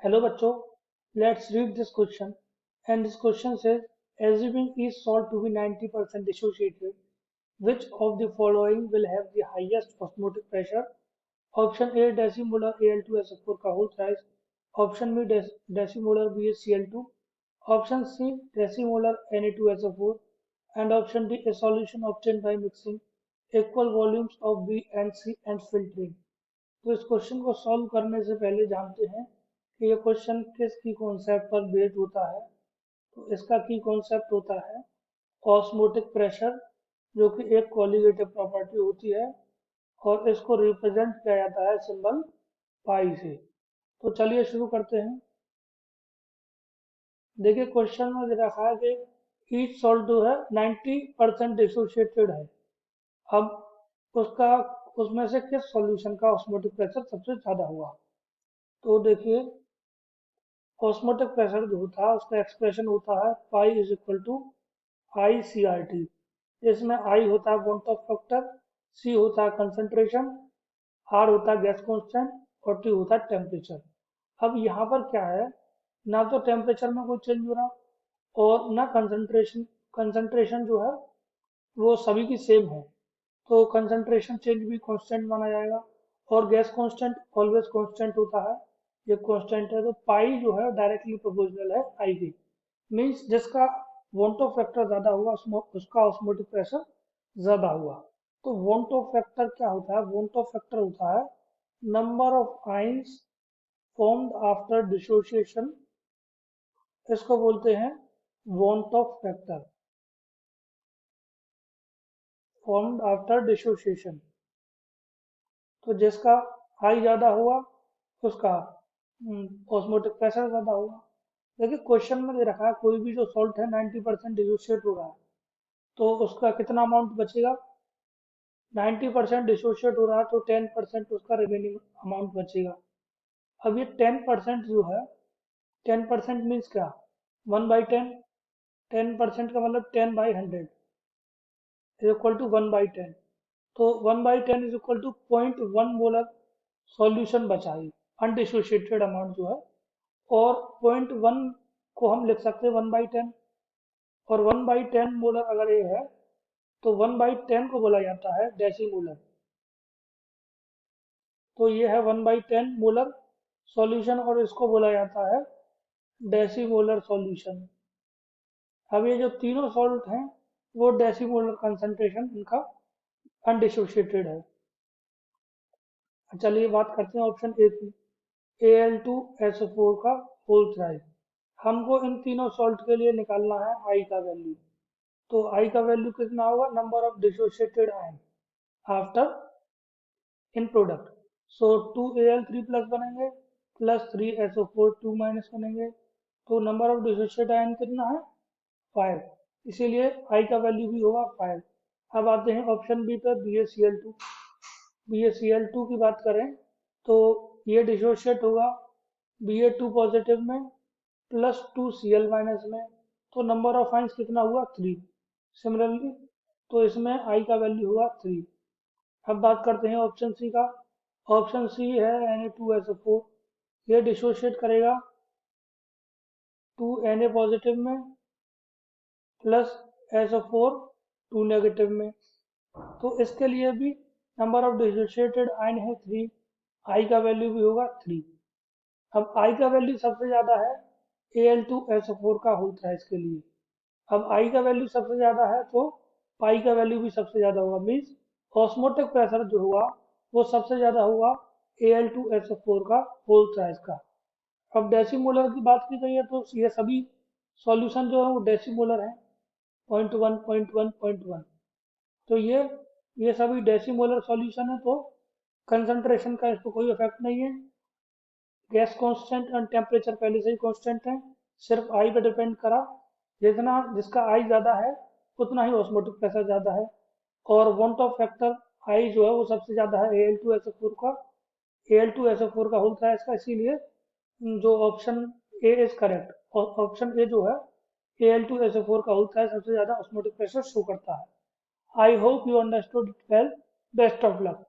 Hello bachcho, let's read this question. And this question says, assuming each salt to be 90% dissociated, which of the following will have the highest osmotic pressure? Option A decimolar Al2SO4 का whole thrice. Option B decimolar BaCl2. Option C decimolar Na2SO4. And option D a solution obtained by mixing equal volumes of B and C and filtering. तो इस question को solve करने से पहले जानते हैं कि ये क्वेश्चन किस की कॉन्सेप्ट पर बेस्ड होता है। तो इसका की कॉन्सेप्ट होता है ऑस्मोटिक प्रेशर, जो कि एक कोलिगेटिव प्रॉपर्टी होती है और इसको रिप्रेजेंट किया जाता है सिंबल पाई से। तो चलिए शुरू करते हैं। देखिए क्वेश्चन में दे रखा है कि ईच सॉल्ट जो है 90% डिसोशिएटेड है। अब उसमें से किस सॉल्यूशन का ऑस्मोटिक प्रेशर सबसे ज्यादा हुआ। तो देखिए ऑस्मोटिक प्रेशर जो होता है उसका एक्सप्रेशन होता है pi is equal to I C R T. इसमें आई होता है वॉन्ट ऑफ फैक्टर, सी होता है कंसंट्रेशन, आर होता है गैस कांस्टेंट और टी होता है टेम्परेचर। अब यहाँ पर क्या है, ना तो टेम्परेचर में कोई चेंज हो रहा और ना कंसंट्रेशन जो है वो सभी की सेम है। तो कंसंट्रेशन चेंज भी कांस्टेंट माना जाएगा और गैस कांस्टेंट ऑलवेज कांस्टेंट होता है, ये कांस्टेंट है। तो पाई जो है डायरेक्टली प्रोपोर्शनल है आई के। मीन्स जिसका वॉन्ट ऑफ फैक्टर ज्यादा हुआ उसका ऑस्मोटिक प्रेशर ज्यादा हुआ। तो वॉन्ट ऑफ फैक्टर क्या होता है? वॉन्ट ऑफ फैक्टर होता है number of ions formed after dissociation, इसको बोलते हैं want of factor formed after dissociation. तो जिसका आई ज्यादा हुआ उसका ऑस्मोटिक प्रेशर ज्यादा हुआ। देखिए क्वेश्चन में दे रखा है कोई भी जो सॉल्ट है 90% डिसोशिएट हो रहा है, तो उसका कितना अमाउंट बचेगा? 90% डिसोशिएट हो रहा है तो 10% उसका रिमेनिंग अमाउंट बचेगा। अब ये 10% जो है, 10% मीन्स क्या? 1/10। 10% का मतलब 10/100 इज इक्वल टू 1/10। तो 1/10 is equal to 0.1 molar solution बचा है, अनडिसोशिएटेड अमाउंट जो है। और 0.1 को हम लिख सकते हैं 1/10 और 1/10 मोलर अगर ये है तो 1/10 को बोला जाता है डेसीमोलर। तो ये है 1/10 मोलर सॉल्यूशन और इसको बोला जाता है डेसीमोलर सॉल्यूशन। अब ये जो तीनों सॉल्ट हैं वो डेसीमोलर कंसंट्रेशन इनका अनडिसोशिएटेड है। चलिए बात करते हैं ऑप्शन ए की, Al2SO4 का होल थ्राइस। हमको इन तीनों सॉल्ट के लिए निकालना है आई का वैल्यू। तो आई का वैल्यू कितना होगा? Number of dissociated ion after in product. So 2Al3 plus बनेंगे प्लस 3SO4 2 माइनस बनेंगे। तो नंबर ऑफ डिसोशिएटेड आयन कितना है? 5। इसीलिए आई का वैल्यू भी होगा 5। अब आते हैं ऑप्शन बी पर BaCl2। BaCl2 की बात करें तो ये डिसोशिएट होगा Ba2 पॉजिटिव में प्लस 2Cl माइनस में। तो नंबर ऑफ आइंस कितना हुआ? 3। सिमिलरली तो इसमें आई का वैल्यू हुआ 3। अब बात करते हैं ऑप्शन सी का। ऑप्शन सी है Na2SO4। ये डिसोशिएट करेगा 2Na पॉजिटिव में प्लस SO4 2 नेगेटिव में। तो इसके लिए भी नंबर ऑफ डिसोशिएटेड आयन है 3, आई का वैल्यू भी होगा 3। अब आई का वैल्यू सबसे ज्यादा है Al2SO4 का होल थ्राइस के लिए। अब आई का वैल्यू सबसे ज्यादा है तो पाई का वैल्यू भी सबसे ज्यादा होगा। मीन्स ऑस्मोटिक प्रेशर जो हुआ वो सबसे ज्यादा हुआ Al2SO4 का होल थ्राइस का। अब डेसीमोलर की बात की गई है तो ये सभी सॉल्यूशन जो है वो डेसीमोलर है, 0.1 0.1 0.1। तो ये सभी डेसीमोलर सॉल्यूशन है तो कंसंट्रेशन का इसको कोई इफेक्ट नहीं है। गैस कांस्टेंट और टेम्परेचर पहले से ही कांस्टेंट है, सिर्फ आई पे डिपेंड करा। जितना जिसका आई ज़्यादा है उतना ही ऑस्मोटिक प्रेशर ज़्यादा है। और वॉन्ट ऑफ फैक्टर आई जो है वो सबसे ज़्यादा है Al2SO4 का, Al2SO4 का होल थ्राइस का। इसीलिए जो ऑप्शन ए इज करेक्ट, और ऑप्शन ए जो है Al2SO4 का होल थ्राइस सबसे ज़्यादा ऑस्मोटिक प्रेशर शो करता है। I hope you understood it well. Best of luck.